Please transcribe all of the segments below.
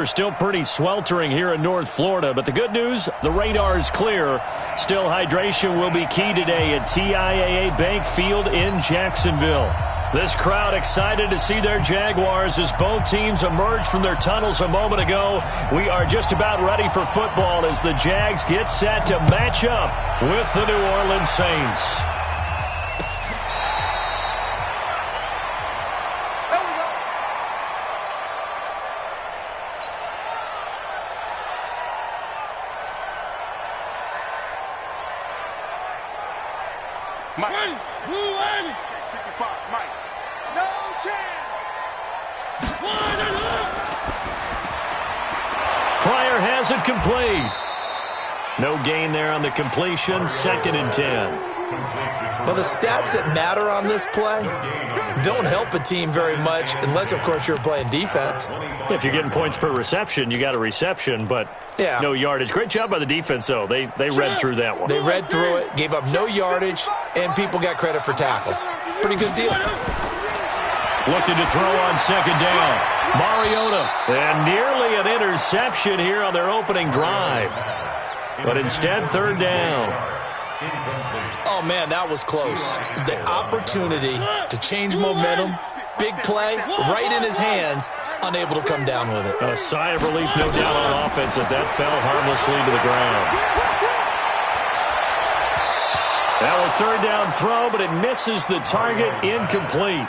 Still pretty sweltering here in North Florida, but the good news, the radar is clear. Still, hydration will be key today at TIAA Bank Field in Jacksonville. This crowd excited to see their Jaguars as both teams emerged from their tunnels a moment ago. We are just about ready for football as the Jags get set to match up with the New Orleans Saints. Mike. 55, Mike. No chance. Pryor has it complete. No gain there on the completion. 2nd and 10. Well, the stats that matter on this play don't help a team very much unless, of course, you're playing defense. If you're getting points per reception, you got a reception, but no yardage. Great job by the defense, though. They read through that one. They read through it, gave up no yardage, and people got credit for tackles. Pretty good deal. Looking to throw on 2nd down. Mariota. And nearly an interception here on their opening drive. But instead, 3rd down. Oh, man, that was close. The opportunity to change momentum, big play, right in his hands, unable to come down with it. A sigh of relief, no doubt, on offense that fell harmlessly to the ground. Now a 3rd down throw, but it misses the target, incomplete.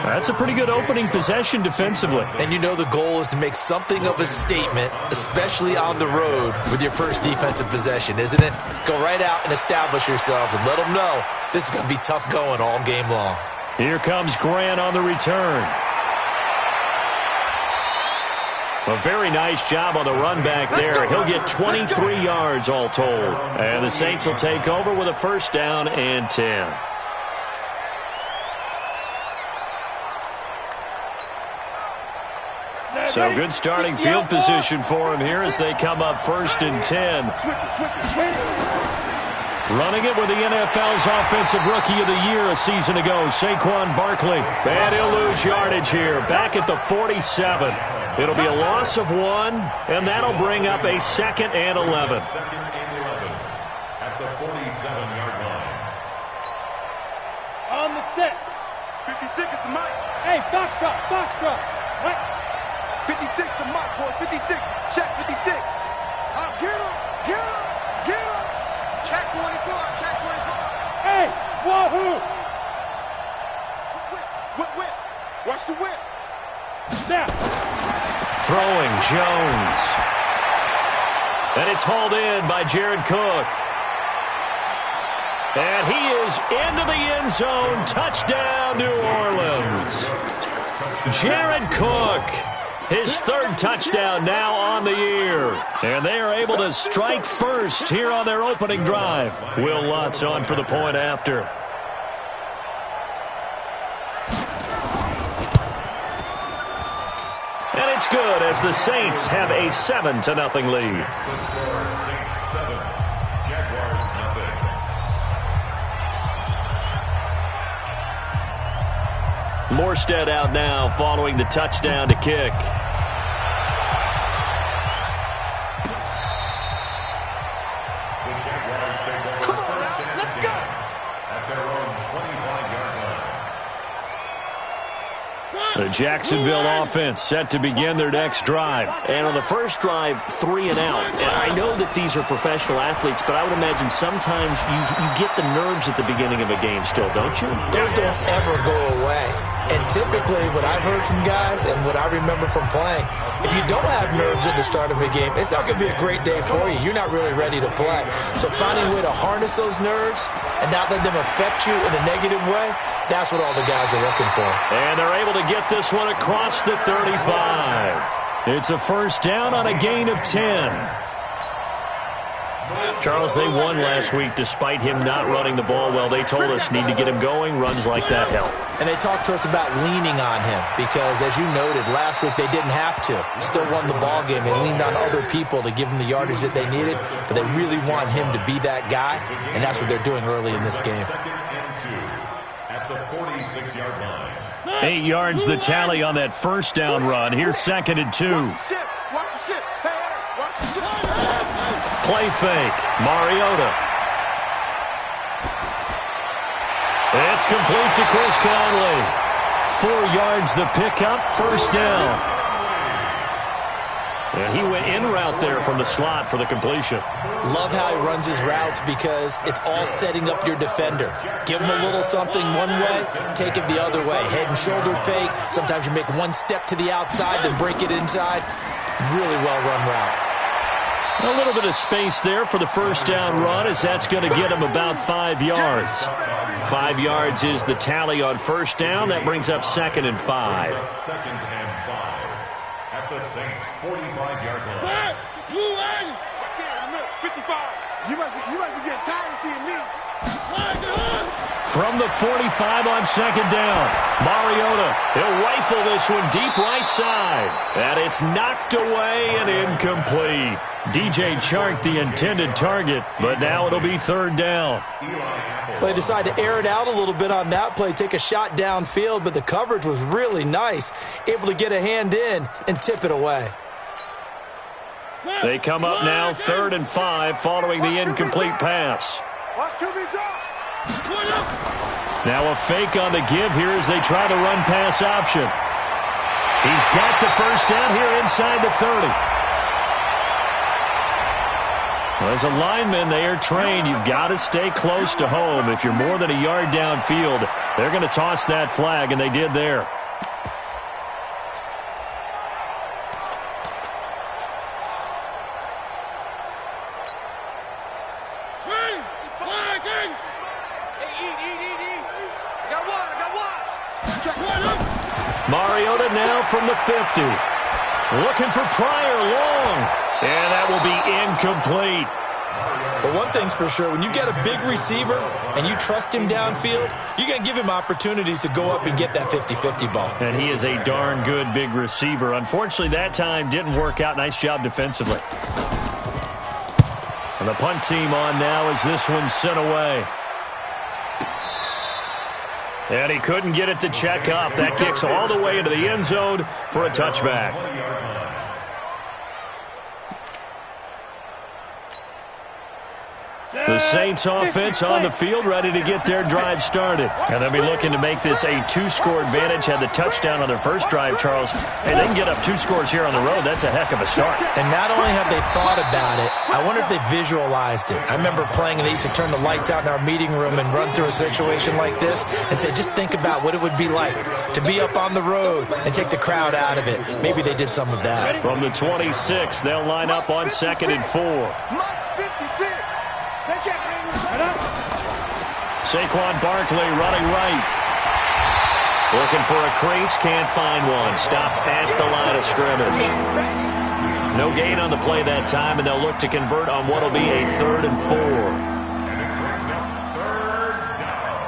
That's a pretty good opening possession defensively. And you know the goal is to make something of a statement, especially on the road with your first defensive possession, isn't it? Go right out and establish yourselves and let them know this is going to be tough going all game long. Here comes Grant on the return. A very nice job on the run back there. He'll get 23 yards all told. And the Saints will take over with a 1st down and 10. So good starting field position for him here as they come up 1st and 10. Running it with the NFL's Offensive Rookie of the Year a season ago, Saquon Barkley. And he'll lose yardage here, back at the 47. It'll be a loss of 1, and that'll bring up a 2nd and 11. At the 47-yard line. On the set. 56 is the mic. Hey, Foxtrot. What? 56 the mic, boy. 56. Check 56. Get him. Check 24. Hey, wahoo. Whip. Watch the whip. Snap. Throwing Jones. And it's hauled in by Jared Cook. And he is into the end zone. Touchdown, New Orleans. Jared Cook. His 3rd touchdown now on the year. And they are able to strike first here on their opening drive. Will Lutz on for the point after. And it's good as the Saints have a 7-0 lead. Saints 7, Jaguars nothing. Morstead out now following the touchdown to kick. The Jacksonville offense set to begin their next drive. And on the first drive, 3 and out. And I know that these are professional athletes, but I would imagine sometimes you get the nerves at the beginning of a game still, don't you? Those don't ever go away. And typically, what I've heard from guys and what I remember from playing, if you don't have nerves at the start of a game, it's not going to be a great day for you. You're not really ready to play. So finding a way to harness those nerves and not let them affect you in a negative way, that's what all the guys are looking for. And they're able to get this one across the 35. It's a 1st down on a gain of 10. Charles, they won last week despite him not running the ball well. They told us need to get him going. Runs like that help. And they talked to us about leaning on him because, as you noted, last week they didn't have to. Still won the ball game. They leaned on other people to give them the yardage that they needed, but they really want him to be that guy, and that's what they're doing early in this game. At the 46-yard line. 8 yards the tally on that 1st down run. Here's 2nd and 2. Play fake. Mariota. It's complete to Chris Conley. 4 yards the pickup, first down. And he went in route there from the slot for the completion. Love how he runs his routes because it's all setting up your defender. Give him a little something one way, take it the other way. Head and shoulder fake. Sometimes you make one step to the outside, then break it inside. Really well-run route. A little bit of space there for the first down run, as that's going to get him about 5 yards. 5 yards is the tally on first down. That brings up 2nd and 5. 2nd and 5 at the Saints' 45-yard line. 55. You must be getting tired of seeing me. From the 45 on 2nd down, Mariota, he'll rifle this one deep right side. And it's knocked away and incomplete. DJ Chark, the intended target, but now it'll be 3rd down. Well, they decided to air it out a little bit on that play, take a shot downfield, but the coverage was really nice. Able to get a hand in and tip it away. They come up now 3rd and 5 following the incomplete pass. Now a fake on the give here as they try the run-pass option. He's got the first down here inside the 30. Well, as a lineman, they are trained. You've got to stay close to home. If you're more than a yard downfield, they're going to toss that flag, and they did there. Mariota now from the 50. Looking for Pryor long. And that will be incomplete. But one thing's for sure, when you get a big receiver and you trust him downfield, you're going to give him opportunities to go up and get that 50-50 ball. And he is a darn good big receiver. Unfortunately, that time didn't work out. Nice job defensively. And the punt team on now as this one's sent away. And he couldn't get it to check up. That kicks all the way into the end zone for a touchback. The Saints offense on the field, ready to get their drive started. And they'll be looking to make this a 2-score advantage. Had the touchdown on their first drive, Charles. Hey, they can get up 2 scores here on the road. That's a heck of a start. And not only have they thought about it, I wonder if they visualized it. I remember playing and they used to turn the lights out in our meeting room and run through a situation like this and say, just think about what it would be like to be up on the road and take the crowd out of it. Maybe they did some of that. From the 26, they'll line up on 2nd and 4. Saquon Barkley running right. Looking for a crease, can't find one. Stopped at the line of scrimmage. No gain on the play that time, and they'll look to convert on what will be a 3rd and 4. And it brings up 3rd down.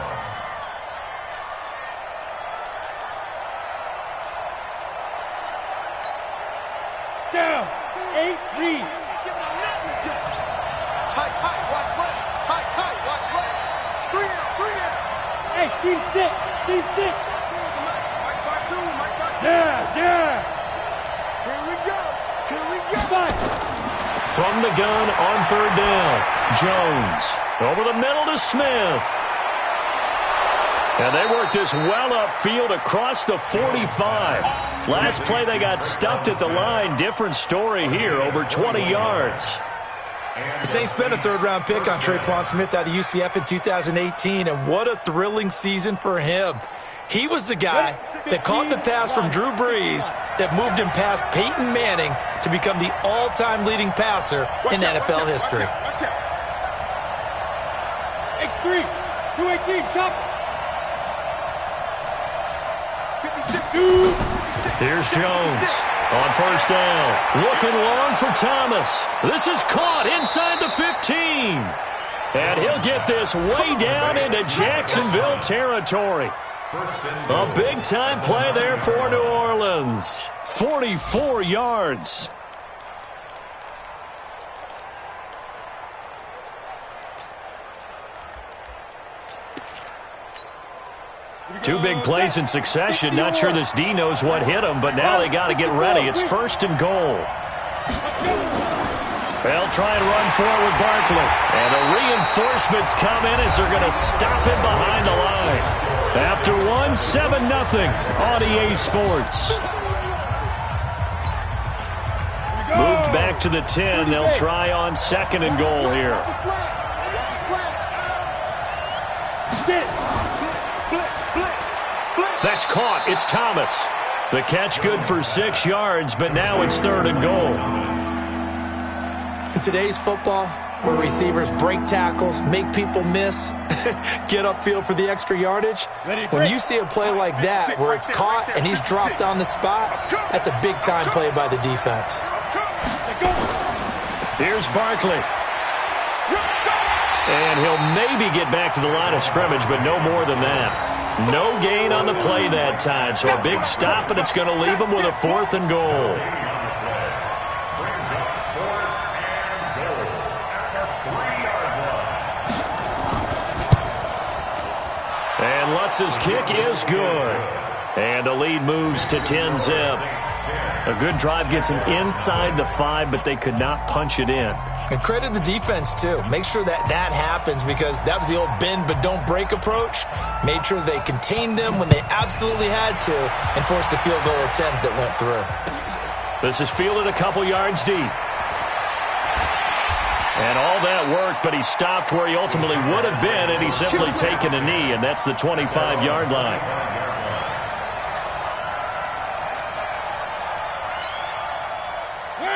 down. 8, read. Tight, watch left. Tight, watch left. 3 out. Hey, Steve 6. Mike 5-2. Yeah. Here we go. Fight. From the gun on 3rd down. Jones over the middle to Smith. And they work this well upfield across the 45. Last play they got stuffed at the line. Different story here, over 20 yards. The Saints spent a 3rd-round pick on Traquan Smith out of UCF in 2018, and what a thrilling season for him. He was the guy that caught the pass from Drew Brees that moved him past Peyton Manning to become the all-time leading passer in NFL history. X3, 218, chop. 56. Here's Jones on 1st down. Looking long for Thomas. This is caught inside the 15. And he'll get this way down into Jacksonville territory. A big-time play there for New Orleans. 44 yards. Two big plays in succession. Not sure this D knows what hit him, but now they got to get ready. It's 1st and goal. They'll try and run forward Barkley. And the reinforcements come in as they're going to stop him behind the line. After 7-0 on EA Sports. Moved back to the 10. They'll try on 2nd and goal here. That's caught. It's Thomas. The catch good for 6 yards, but now it's 3rd and goal. In today's football, where receivers break tackles, make people miss, get upfield for the extra yardage, when you see a play like that where it's caught and he's dropped on the spot, that's a big-time play by the defense. Here's Barkley. And he'll maybe get back to the line of scrimmage, but no more than that. No gain on the play that time, so a big stop, and it's going to leave him with a 4th and goal. And Lutz's kick is good. And the lead moves to 10-zip. A good drive gets him inside the 5, but they could not punch it in. And credit the defense, too. Make sure that happens because that was the old bend but don't break approach. Made sure they contained them when they absolutely had to and forced the field goal attempt that went through. This is fielded a couple yards deep. And all that worked, but he stopped where he ultimately would have been, and he's simply taken a knee, and that's the 25-yard line.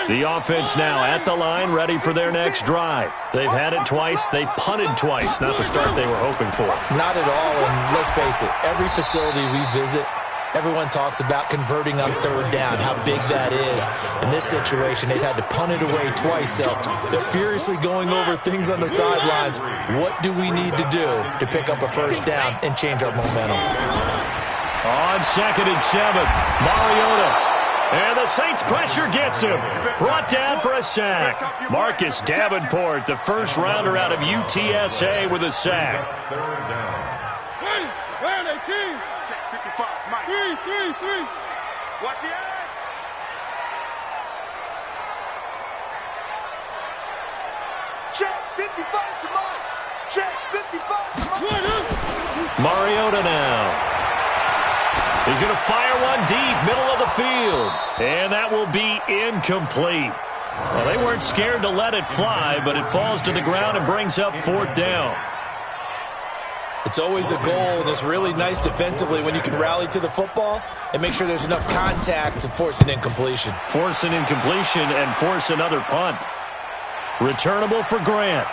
The offense now at the line, ready for their next drive. They've had it twice. They've punted twice. Not the start they were hoping for. Not at all, and let's face it, every facility we visit, everyone talks about converting on 3rd down, how big that is. In this situation, they've had to punt it away twice, so they're furiously going over things on the sidelines. What do we need to do to pick up a 1st down and change our momentum? On 2nd and 7, Mariota. And the Saints pressure gets him. Brought down for a sack. Marcus Davenport, the first rounder out of UTSA with a sack. Where are they, team? Check 55, Mike. 3. Watch the eyes. Check 55 to Mike. Check 55 to Mike. Mariota now. He's going to fire one deep, middle of the field. And that will be incomplete. Well, they weren't scared to let it fly, but it falls to the ground and brings up 4th down. It's always a goal, and it's really nice defensively when you can rally to the football and make sure there's enough contact to force an incompletion. Force an incompletion and force another punt. Returnable for Grant.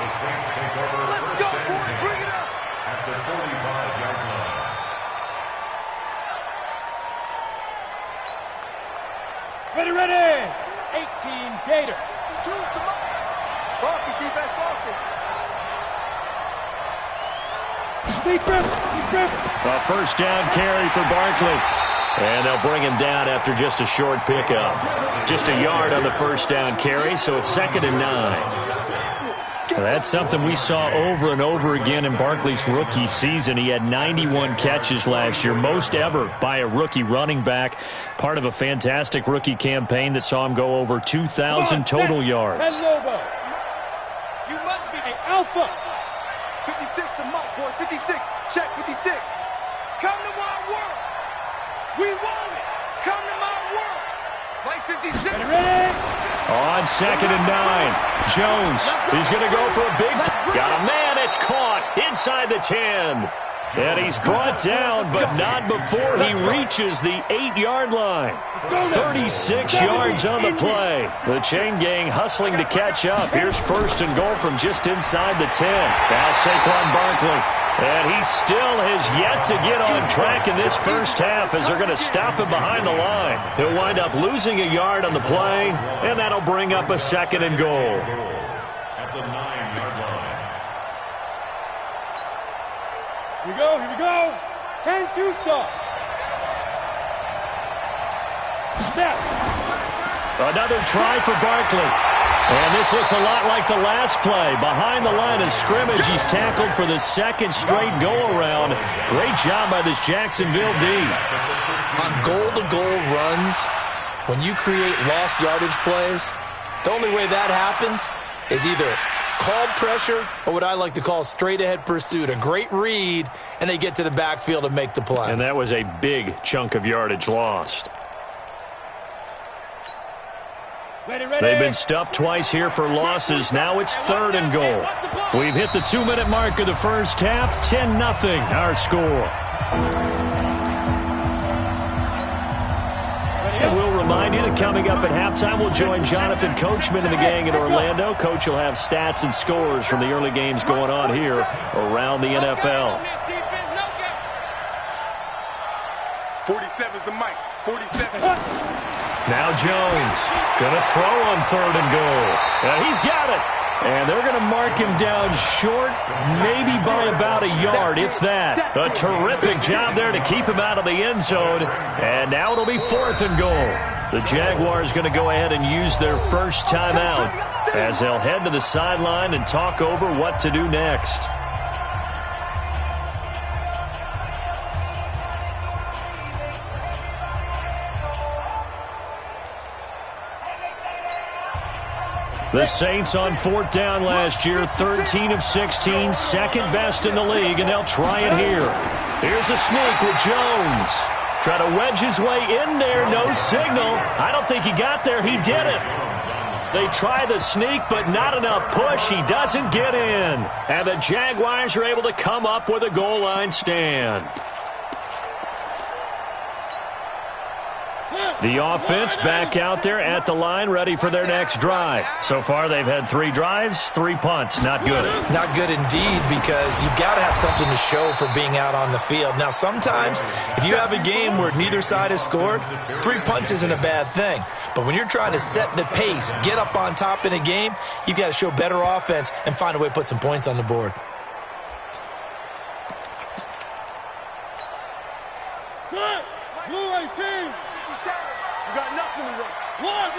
The Saints take over. Let's go, boys. Bring it up. At the 45-yard line. Ready. 18 Gator. Choose the mark. Focus, defense, focus. Deep grip. A 1st down carry for Barkley. And they'll bring him down after just a short pickup. Just a yard on the 1st down carry, so it's 2nd and 9. That's something we saw over and over again in Barkley's rookie season. He had 91 catches last year, most ever by a rookie running back. Part of a fantastic rookie campaign that saw him go over 2,000 total yards. 10 Lobo. You must be an alpha. 56 to Mike, boys. 56. Check 56. Come to my world. We want it. Come to my world. Play 56. Ready? On 2nd and 9. Jones is going to go for a big... Got a man. It's caught inside the 10. And he's brought down, but not before he reaches the 8-yard line. 36 yards on the play. The chain gang hustling to catch up. Here's 1st and goal from just inside the 10. Now Saquon Barkley. And he still has yet to get on track in this first half as they're going to stop him behind the line. He'll wind up losing a yard on the play, and that'll bring up a 2nd and goal. At the 9-yard line. Here we go. 10-2 saw. Snap. Another try for Barkley. And this looks a lot like the last play. Behind the line of scrimmage, he's tackled for the 2nd straight go-around. Great job by this Jacksonville D. On goal-to-goal runs, when you create lost yardage plays, the only way that happens is either called pressure or what I like to call straight-ahead pursuit, a great read, and they get to the backfield and make the play. And that was a big chunk of yardage lost. They've been stuffed twice here for losses. Now it's 3rd and goal. We've hit the 2-minute mark of the first half. 10-0 our score. And we'll remind you that coming up at halftime, we'll join Jonathan Coachman and the gang in Orlando. Coach will have stats and scores from the early games going on here around the NFL. 47 is the mic. 47. Now Jones going to throw on 3rd and goal. He's got it. And they're going to mark him down short, maybe by about a yard, if that. A terrific job there to keep him out of the end zone. And now it'll be 4th and goal. The Jaguars going to go ahead and use their first timeout as they'll head to the sideline and talk over what to do next. The Saints on 4th down last year, 13 of 16, second best in the league, and they'll try it here. Here's a sneak with Jones. Try to wedge his way in there, no signal. I don't think he got there. He did it. They try the sneak, but not enough push. He doesn't get in. And the Jaguars are able to come up with a goal line stand. The offense back out there at the line, ready for their next drive. So far, they've had 3 drives, 3 punts. Not good. Not good indeed, because you've got to have something to show for being out on the field. Now, sometimes, if you have a game where neither side has scored, 3 punts isn't a bad thing. But when you're trying to set the pace, get up on top in a game, you've got to show better offense and find a way to put some points on the board. Blue 18. You got nothing to rush. One.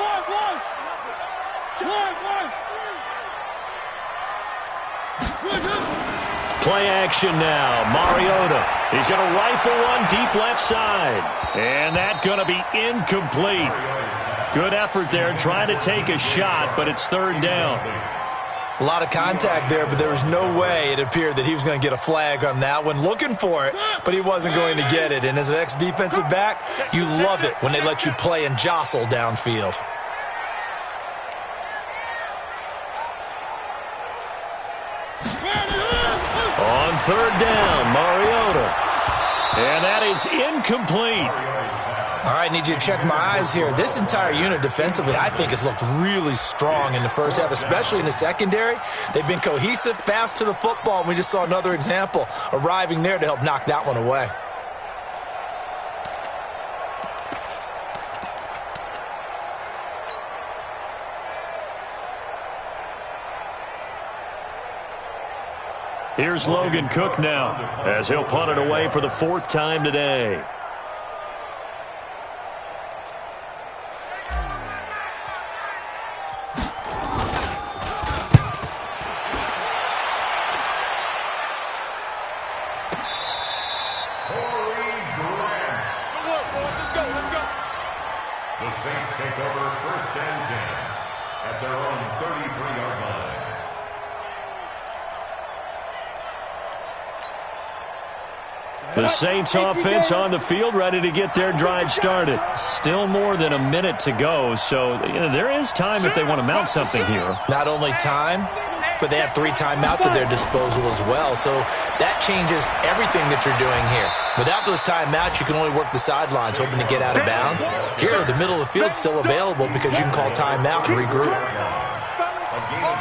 Play action now. Mariota. He's going to rifle one deep left side. And that's going to be incomplete. Good effort there trying to take a shot, but it's 3rd down. A lot of contact there, but there was no way it appeared that he was going to get a flag on that one. Looking for it, but he wasn't going to get it. And as an ex-defensive back, you love it when they let you play and jostle downfield. On 3rd down, Mariota. And that is incomplete. All right, need you to check my eyes here. This entire unit defensively, I think, has looked really strong in the first half, especially in the secondary. They've been cohesive, fast to the football. We just saw another example arriving there to help knock that one away. Here's Logan Cook now, as he'll punt it away for the 4th time today. The Saints take over 1st and 10 at their own 33-yard line. The Saints offense on the field, ready to get their drive started. Still more than a minute to go, so there is time if they want to mount something here. Not only time, but they have 3 timeouts at their disposal as well, so that changes everything that you're doing here. Without those timeouts, you can only work the sidelines, hoping to get out of bounds. Here, the middle of the field is still available because you can call timeout and regroup.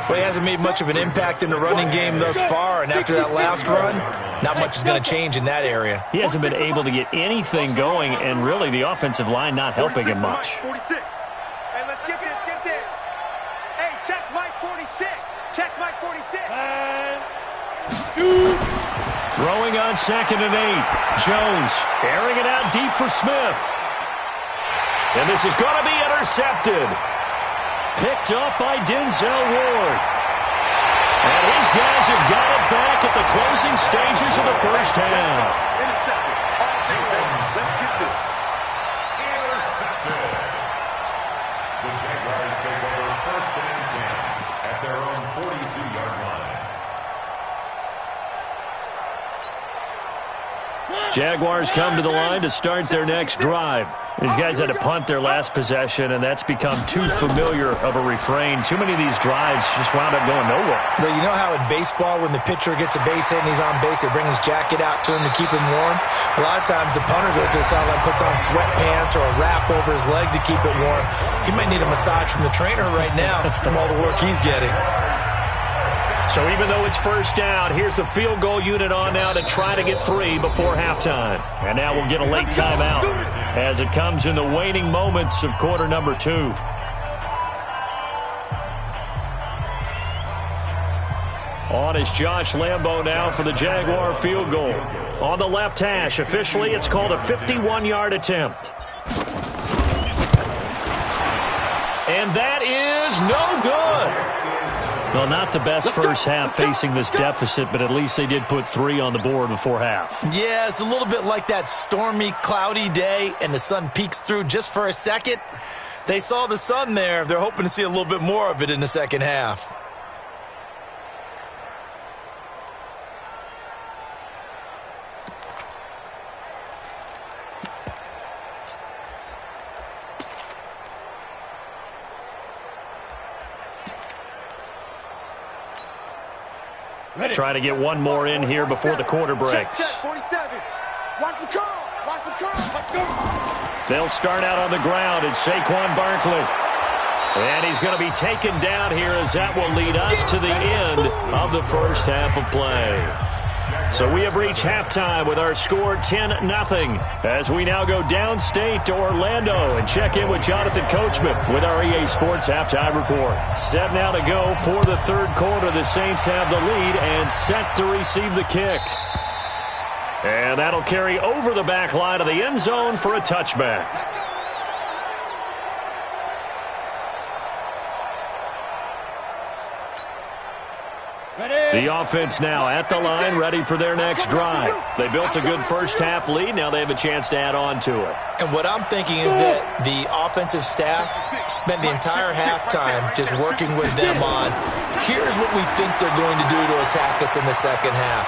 Well, he hasn't made much of an impact in the running game thus far, and after that last run, not much is going to change in that area. He hasn't been able to get anything going, and really the offensive line not helping him much. 46. Hey, let's get this. Hey, check Mike 46. Check Mike 46. And shoot. Throwing on 2nd and 8. Jones airing it out deep for Smith. And this is going to be intercepted. Picked up by Denzel Ward. And these guys have got it back at the closing stages of the first half. Intercepted. Let's get this. Intercepted. Jaguars come to the line to start their next drive. These guys had to punt their last possession, and that's become too familiar of a refrain. Too many of these drives just wound up going nowhere. Well, you know how in baseball when the pitcher gets a base hit and he's on base, they bring his jacket out to him to keep him warm? A lot of times the punter goes to the sideline, puts on sweatpants or a wrap over his leg to keep it warm. He might need a massage from the trainer right now from all the work he's getting. So even though it's first down, here's the field goal unit on now to try to get 3 before halftime. And now we'll get a late timeout as it comes in the waning moments of quarter number 2. On is Josh Lambo now for the Jaguar field goal. On the left hash, officially it's called a 51-yard attempt. And that is no good. Well, not the best first half facing this deficit, but at least they did put 3 on the board before half. Yeah, it's a little bit like that stormy, cloudy day, and the sun peeks through just for a second. They saw the sun there. They're hoping to see a little bit more of it in the second half. Try to get one more in here before the quarter breaks. Check, 47. Watch the curl. Watch the curl. Let's go. They'll start out on the ground. It's Saquon Barkley. And he's going to be taken down here as that will lead us to the end of the first half of play. So we have reached halftime with our score 10-0 as we now go downstate to Orlando and check in with Jonathan Coachman with our EA Sports Halftime Report. Set now to go for the third quarter. The Saints have the lead and set to receive the kick. And that'll carry over the back line of the end zone for a touchback. The offense now at the line, ready for their next drive. They built a good first-half lead. Now they have a chance to add on to it. And what I'm thinking is that the offensive staff spent the entire halftime just working with them on, here's what we think they're going to do to attack us in the second half.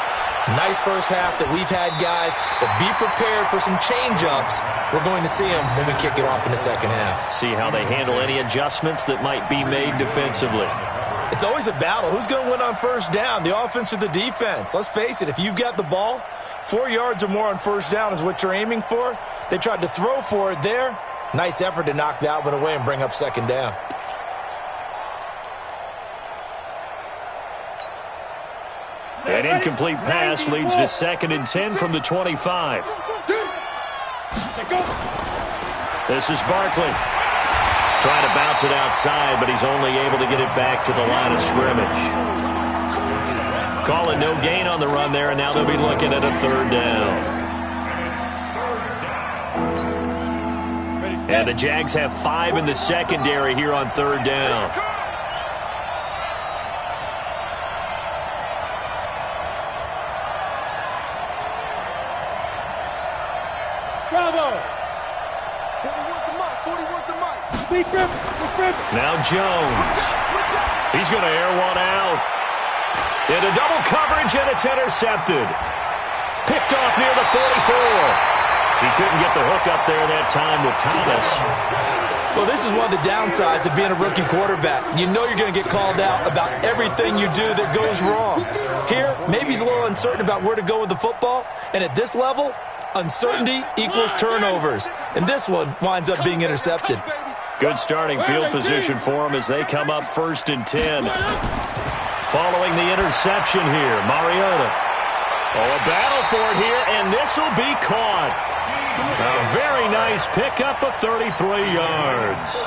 Nice first half that we've had, guys, but be prepared for some change-ups. We're going to see them when we kick it off in the second half. See how they handle any adjustments that might be made defensively. It's always a battle. Who's going to win on first down, the offense or the defense? Let's face it, if you've got the ball, 4 yards or more on first down is what you're aiming for. They tried to throw for it there. Nice effort to knock that one away and bring up second down. An incomplete pass leads to 2nd and 10 from the 25. This is Barkley. Trying to bounce it outside, but he's only able to get it back to the line of scrimmage. Calling no gain on the run there, and now they'll be looking at a third down. And the Jags have 5 in the secondary here on third down. Bravo! Now Jones. He's going to air one out. Into double coverage, and it's intercepted. Picked off near the 44. He couldn't get the hook up there that time with Thomas. Well, this is one of the downsides of being a rookie quarterback. You know you're going to get called out about everything you do that goes wrong. Here, maybe he's a little uncertain about where to go with the football, and at this level, uncertainty equals turnovers. And this one winds up being intercepted. Good starting field position for them as they come up 1st and 10. Following the interception here, Mariota. Oh, a battle for it here, and this will be caught. A very nice pickup of 33 yards.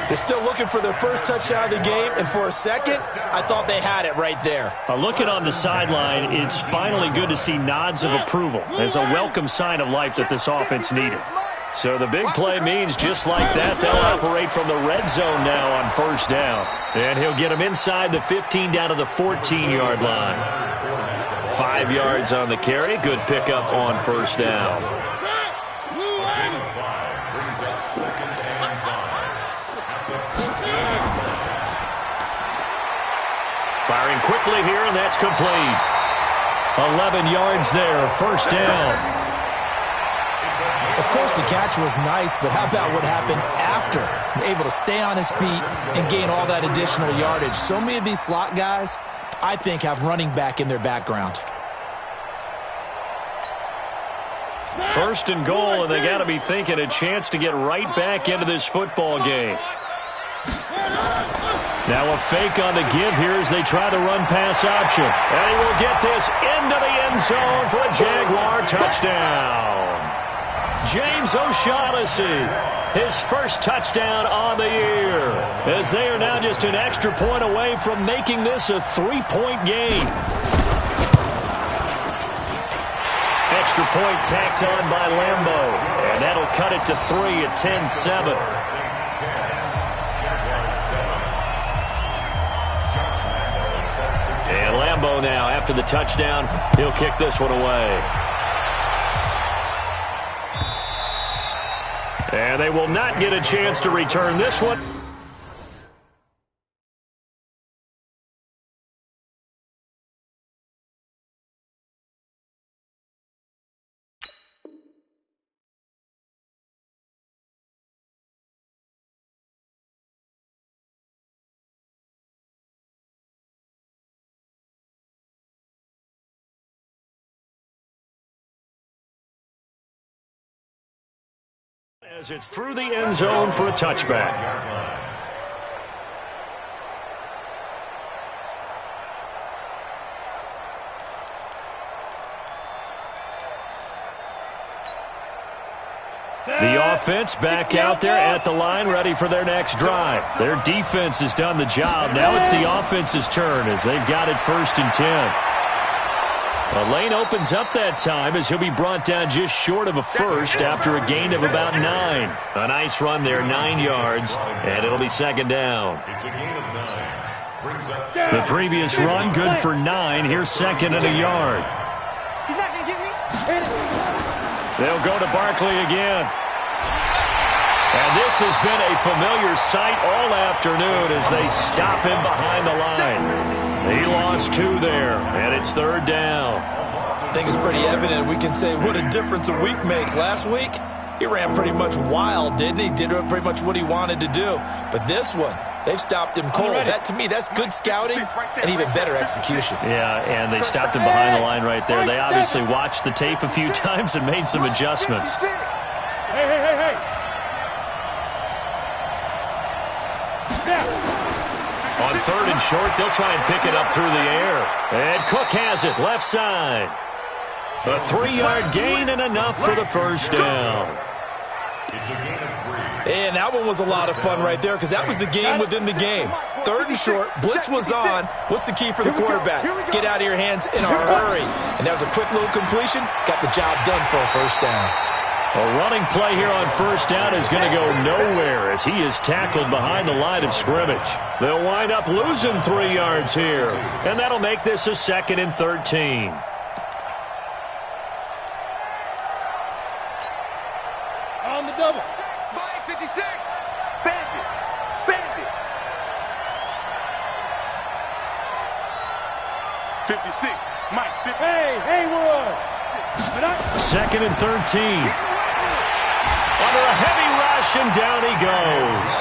They're still looking for their first touchdown of the game, and for a second, I thought they had it right there. Looking on the sideline, it's finally good to see nods of approval as a welcome sign of life that this offense needed. So the big play means just like that, they'll operate from the red zone now on first down. And he'll get them inside the 15 down to the 14-yard line. 5 yards on the carry. Good pickup on first down. Firing quickly here, and that's complete. 11 yards there, first down. The catch was nice, but how about what happened after? Able to stay on his feet and gain all that additional yardage. So many of these slot guys, I think, have running back in their background. First and goal, and they got to be thinking a chance to get right back into this football game. Now a fake on the give here as they try the run-pass option. And he will get this into the end zone for a Jaguar touchdown. James O'Shaughnessy, his first touchdown on the year, as they are now just an extra point away from making this a 3-point game. Extra point tacked on by Lambo, and that'll cut it to 3 at 10-7. And Lambo now, after the touchdown, he'll kick this one away. And they will not get a chance to return this one. As it's through the end zone for a touchback. The offense back out there at the line, ready for their next drive. Their defense has done the job. Now it's the offense's turn as they've got it 1st and 10. The lane opens up that time as he'll be brought down just short of a first after a gain of about 9. A nice run there, 9 yards, and it'll be 2nd down. It's a gain of 9. The previous run, good for 9. Here's 2nd and a yard. He's not going to get me. They'll go to Barkley again. And this has been a familiar sight all afternoon as they stop him behind the line. He lost 2 there, and it's 3rd down. I think it's pretty evident. We can say what a difference a week makes. Last week, he ran pretty much wild, didn't he? Did pretty much what he wanted to do. But this one, they've stopped him cold. That, to me, that's good scouting and even better execution. Yeah, and they stopped him behind the line right there. They obviously watched the tape a few times and made some adjustments. Hey. On 3rd and short, they'll try and pick it up through the air. And Cook has it, left side. A 3-yard gain and enough for the 1st down. And that one was a lot of fun right there because that was the game within the game. 3rd and short, blitz was on. What's the key for the quarterback? Get out of your hands in a hurry. And that was a quick little completion. Got the job done for a 1st down. A running play here on 1st down is going to go nowhere as he is tackled behind the line of scrimmage. They'll wind up losing 3 yards here, and that'll make this a 2nd and 13. On the double. Spike 56. Bandit. 56. Mike. Hey, Haywood. 2nd and 13. Under a heavy rush, and down he goes.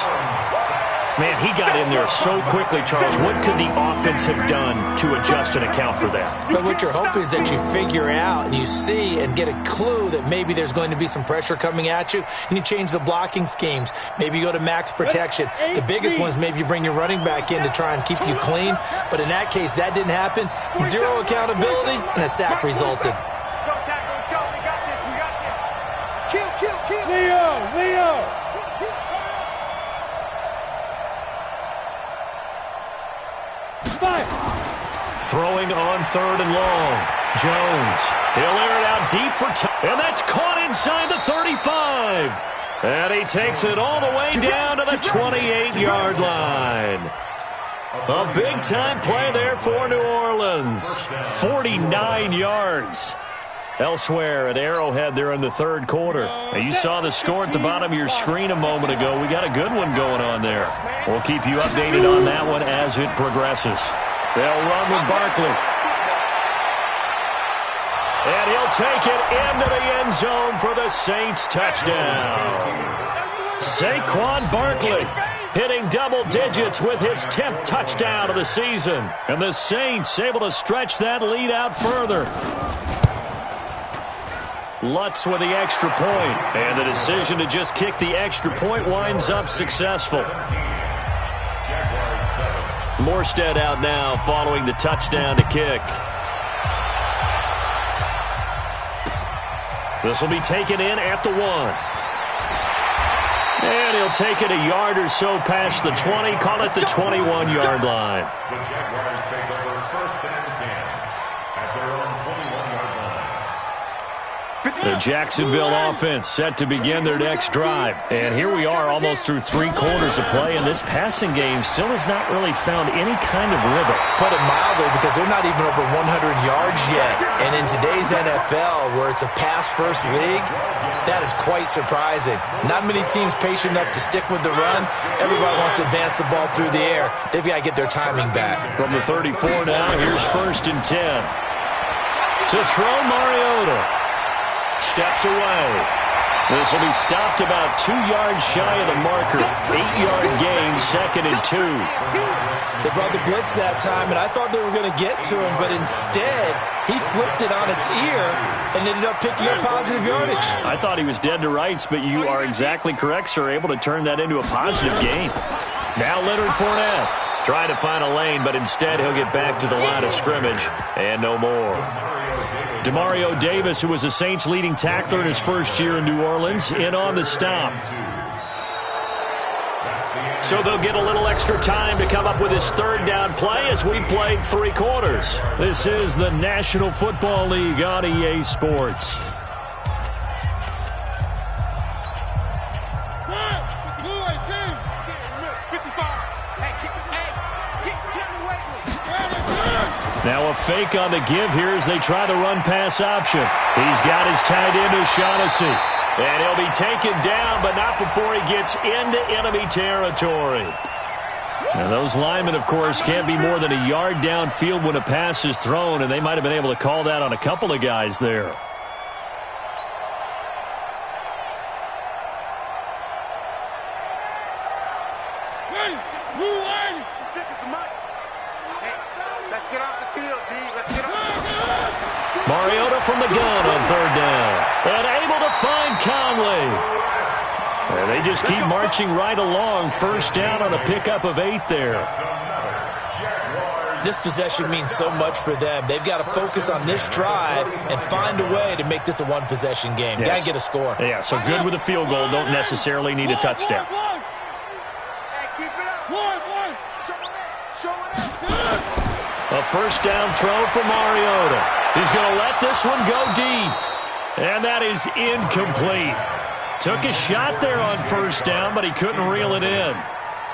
Man, he got in there so quickly, Charles. What could the offense have done to adjust and account for that? But what you're hoping is that you figure out and you see and get a clue that maybe there's going to be some pressure coming at you, and you change the blocking schemes. Maybe you go to max protection. The biggest one is maybe you bring your running back in to try and keep you clean. But in that case, that didn't happen. 0 accountability, and a sack resulted. Leo. Throwing on 3rd and long. Jones. He'll air it out deep for and that's caught inside the 35. And he takes it all the way down to the 28-yard line. A big-time play there for New Orleans. 49 yards. Elsewhere at Arrowhead there in the 3rd quarter. Now, you saw the score at the bottom of your screen a moment ago. We got a good one going on there. We'll keep you updated on that one as it progresses. They'll run with Barkley. And he'll take it into the end zone for the Saints touchdown. Saquon Barkley hitting double digits with his 10th touchdown of the season. And the Saints able to stretch that lead out further. Lutz with the extra point. And the decision to just kick the extra point winds up successful. Morstead out now following the touchdown to kick. This will be taken in at the 1. And he'll take it a yard or so past the 20, call it the 21-yard line. The Jaguars take over 1st and 10 at their own 21-yard line. The Jacksonville offense set to begin their next drive. And here we are almost through 3 quarters of play, and this passing game still has not really found any kind of rhythm. Put it mildly, because they're not even over 100 yards yet. And in today's NFL, where it's a pass-first league, that is quite surprising. Not many teams patient enough to stick with the run. Everybody wants to advance the ball through the air. They've got to get their timing back. From the 34 now, here's 1st and 10. To throw, Mariota. Steps away. This will be stopped about 2 yards shy of the marker. 8-yard gain, 2nd and 2. They brought the blitz that time, and I thought they were going to get to him, but instead, he flipped it on its ear and ended up picking up positive yardage. I thought he was dead to rights, but you are exactly correct, sir. Able to turn that into a positive gain. Now Leonard Fournette trying to find a lane, but instead he'll get back to the line of scrimmage and no more. Demario Davis, who was the Saints' leading tackler in his first year in New Orleans, in on the stop. So they'll get a little extra time to come up with his 3rd down play as we played 3 quarters. This is the National Football League on EA Sports. Now a fake on the give here as they try the run-pass option. He's got his tight end O'Shaughnessy. And he'll be taken down, but not before he gets into enemy territory. Now those linemen, of course, can't be more than a yard downfield when a pass is thrown, and they might have been able to call that on a couple of guys there. Mariota from the gun on 3rd down. And able to find Conley. And they just keep marching right along. 1st down on a pickup of 8 there. This possession means so much for them. They've got to focus on this drive and find a way to make this a one-possession game. Yes. Got to get a score. Yeah, so good with a field goal. Don't necessarily need a touchdown. A 1st down throw for Mariota. He's going to let this one go deep. And that is incomplete. Took a shot there on 1st down, but he couldn't reel it in.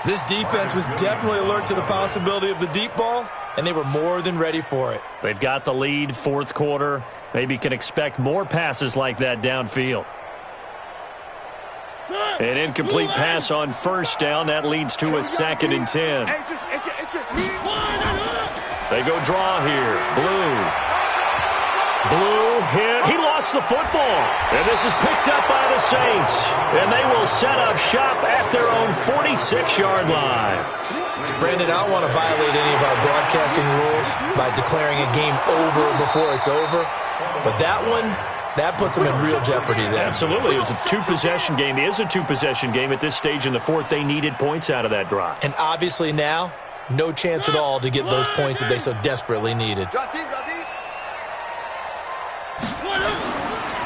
This defense was definitely alert to the possibility of the deep ball, and they were more than ready for it. They've got the lead, 4th quarter. Maybe can expect more passes like that downfield. An incomplete pass on 1st down. That leads to a 2nd and 10. They go draw here. Blue hit. He lost the football. And this is picked up by the Saints. And they will set up shop at their own 46-yard line. Brandon, I don't want to violate any of our broadcasting rules by declaring a game over before it's over. But that one, that puts them in real jeopardy there. Absolutely. It was a 2-possession game. It is a 2-possession game at this stage in the 4th. They needed points out of that drive. And obviously now, no chance at all to get those points that they so desperately needed.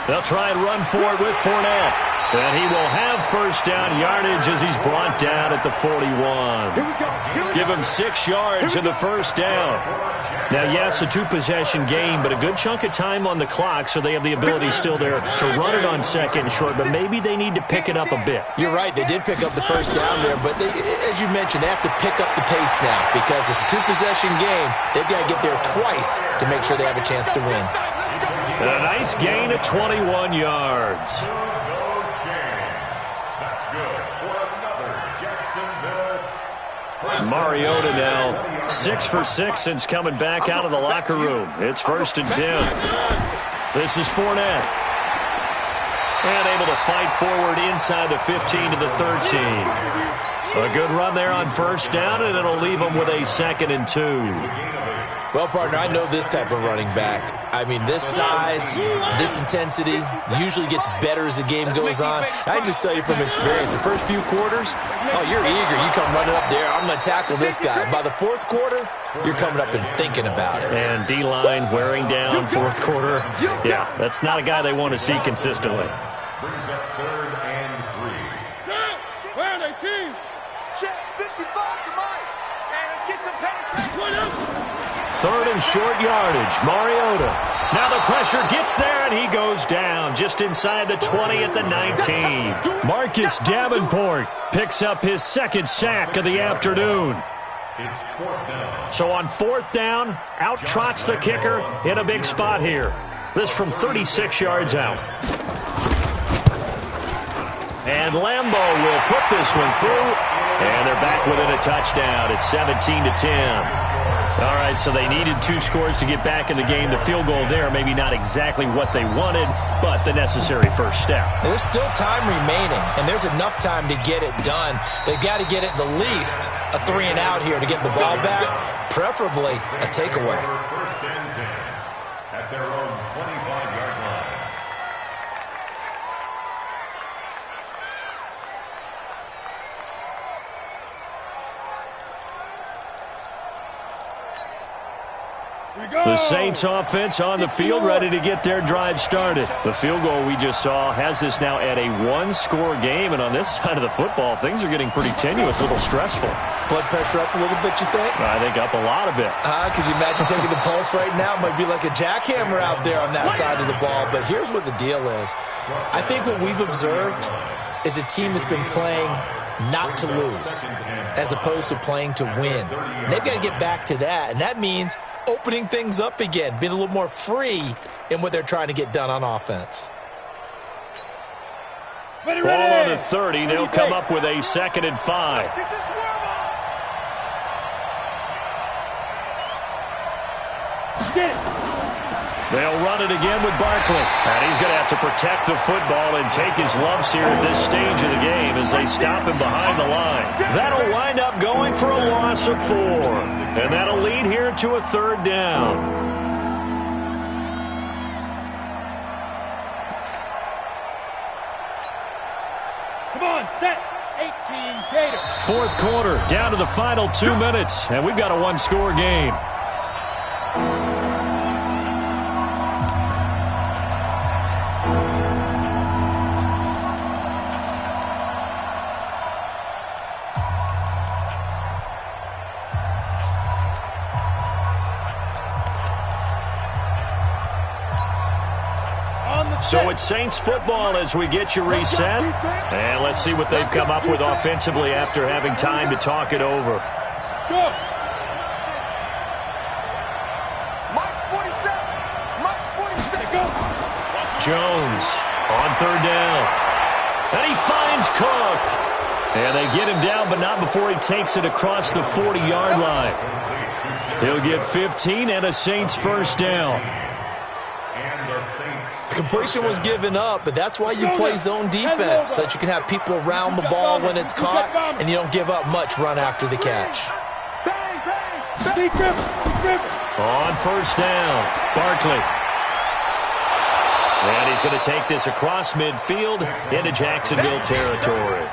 They'll try and run for it with Fournette. And he will have 1st down yardage as he's brought down at the 41. Give him 6 yards in the 1st down. Now, yes, a 2-possession game, but a good chunk of time on the clock, so they have the ability still there to run it on 2nd and short, but maybe they need to pick it up a bit. You're right. They did pick up the 1st down there, but they, as you mentioned, they have to pick up the pace now because it's a 2-possession game. They've got to get there twice to make sure they have a chance to win. And a nice gain of 21 yards. That's good for another Jacksonville. Mariota now 6 for 6 since coming back out of the locker room. It's 1st and 10. This is Fournette. And able to fight forward inside the 15 to the 13. A good run there on first down, and it'll leave them with a 2nd and 2. Well, partner, I know this type of running back. I mean, this size, this intensity usually gets better as the game goes on. I can just tell you from experience, the first few quarters, oh, you're eager. You come running up there, I'm going to tackle this guy. By the fourth quarter, you're coming up and thinking about it. And D-line wearing down fourth quarter. Yeah, that's not a guy they want to see consistently. Brings up 3rd and 3. Where are they, team? Check 55 to Mike. And let's get some penetration. 3rd and short yardage. Mariota. Now the pressure gets there, and he goes down just inside the 20 at the 19. Marcus Davenport picks up his 2nd sack of the afternoon. It's 4th down. So on 4th down, out trots the kicker in a big spot here. This from 36 yards out. And Lambo will put this one through, and they're back within a touchdown. It's 17 to 10. All right, so they needed 2 scores to get back in the game. The field goal there, maybe not exactly what they wanted, but the necessary first step. There's still time remaining, and there's enough time to get it done. They've got to get it the least a 3 and out here to get the ball back, preferably a takeaway. 1st and 10 at their own 25-yard line. The Saints offense on the field, ready to get their drive started. The field goal we just saw has this now at a 1-score game, and on this side of the football, things are getting pretty tenuous, a little stressful. Blood pressure up a little bit, you think? I think up a lot of it. Could you imagine taking the pulse right now? It might be like a jackhammer out there on that side of the ball. But here's what the deal is. I think what we've observed is a team that's been playing not to lose as opposed to playing to win. And they've got to get back to that, and that means opening things up again, being a little more free in what they're trying to get done on offense. Ball on the 30. They'll come up with a 2nd and 5. They'll run it again with Barkley. And he's going to have to protect the football and take his lumps here at this stage of the game as they stop him behind the line. That'll wind up going for a loss of 4. And that'll lead here to a 3rd down. Come on, set. 18 Gator. 4th quarter, down to the final 2 minutes. And we've got a 1-score game. So it's Saints football as we get you reset. And let's see what they've come up with offensively after having time to talk it over. Go. Mike's 47. Mike's 46. Go. Jones on 3rd down. And he finds Cook. And they get him down, but not before he takes it across the 40-yard line. He'll get 15 and a Saints 1st down. Completion was given up, but that's why you play zone defense, so that you can have people around the ball when it's caught, and you don't give up much run after the catch. On 1st down, Barkley. And he's going to take this across midfield into Jacksonville territory.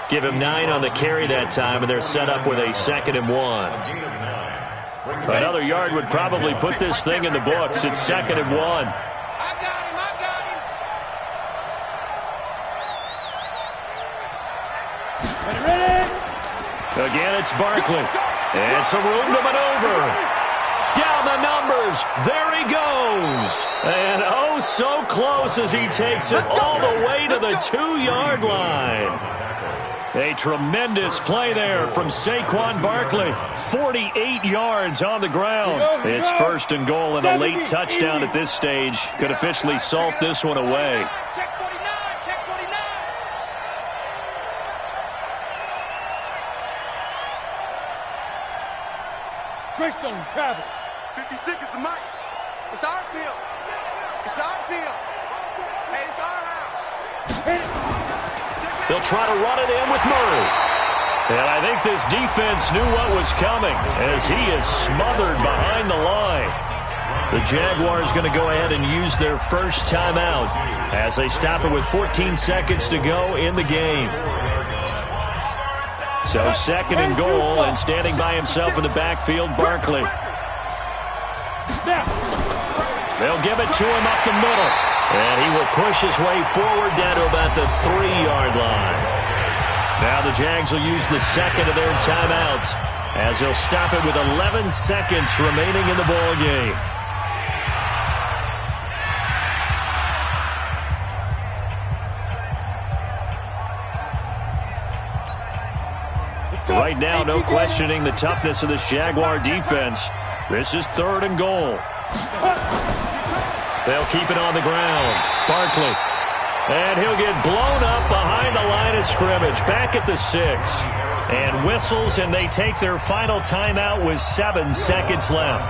Give him 9 on the carry that time, and they're set up with a 2nd and 1. Another yard would probably put this thing in the books. It's 2nd and 1. Again, it's Barkley. And some room to maneuver. Down the numbers. There he goes. And oh, so close as he takes it all the way to the 2-yard line. A tremendous play there from Saquon Barkley. 48 yards on the ground. It's 1st and goal, and a late touchdown at this stage could officially salt this one away. Check 49. Check 49. Greystone travel. 56 is the mic. It's our field. It's our deal. Hey, it's our house. They'll try to run it in with Murray. And I think this defense knew what was coming as he is smothered behind the line. The Jaguars going to go ahead and use their first timeout as they stop it with 14 seconds to go in the game. So second and goal, and standing by himself in the backfield, Barkley. They'll give it to him up the middle. And he will push his way forward down to about the 3-yard line. Now the Jags will use the second of their timeouts as they'll stop it with 11 seconds remaining in the ball game. Right now, no questioning the toughness of this Jaguar defense. This is third and goal. They'll keep it on the ground. Barkley. And he'll get blown up behind the line of scrimmage. Back at the 6. And whistles, and they take their final timeout with 7 seconds left.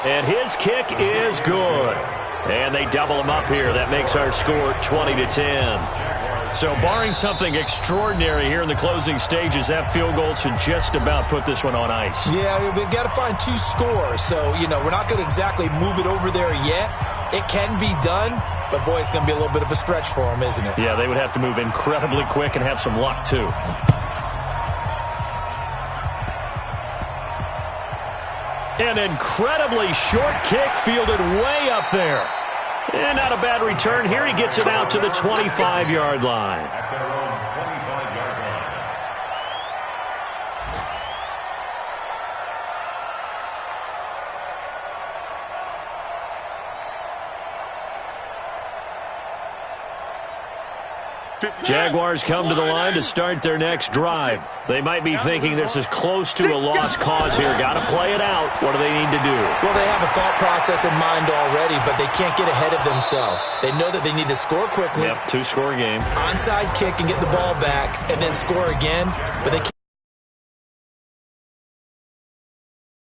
And his kick is good. And they double him up here. That makes our score 20-10. So barring something extraordinary here in the closing stages, that field goal should just about put this one on ice. Yeah, we've got to find 2 scores. So, we're not going to exactly move it over there yet. It can be done, but, boy, it's going to be a little bit of a stretch for them, isn't it? Yeah, they would have to move incredibly quick and have some luck, too. An incredibly short kick fielded way up there. And not a bad return here. He gets it out to the 25-yard line. At their own 25-yard line. Jaguars come to the line to start their next drive. They might be thinking this is close to a lost cause here. Got to play it out. What do they need to do? Well, they have a thought process in mind already, but they can't get ahead of themselves. They know that they need to score quickly. Yep, 2-score game. Onside kick and get the ball back, and then score again, but they can't.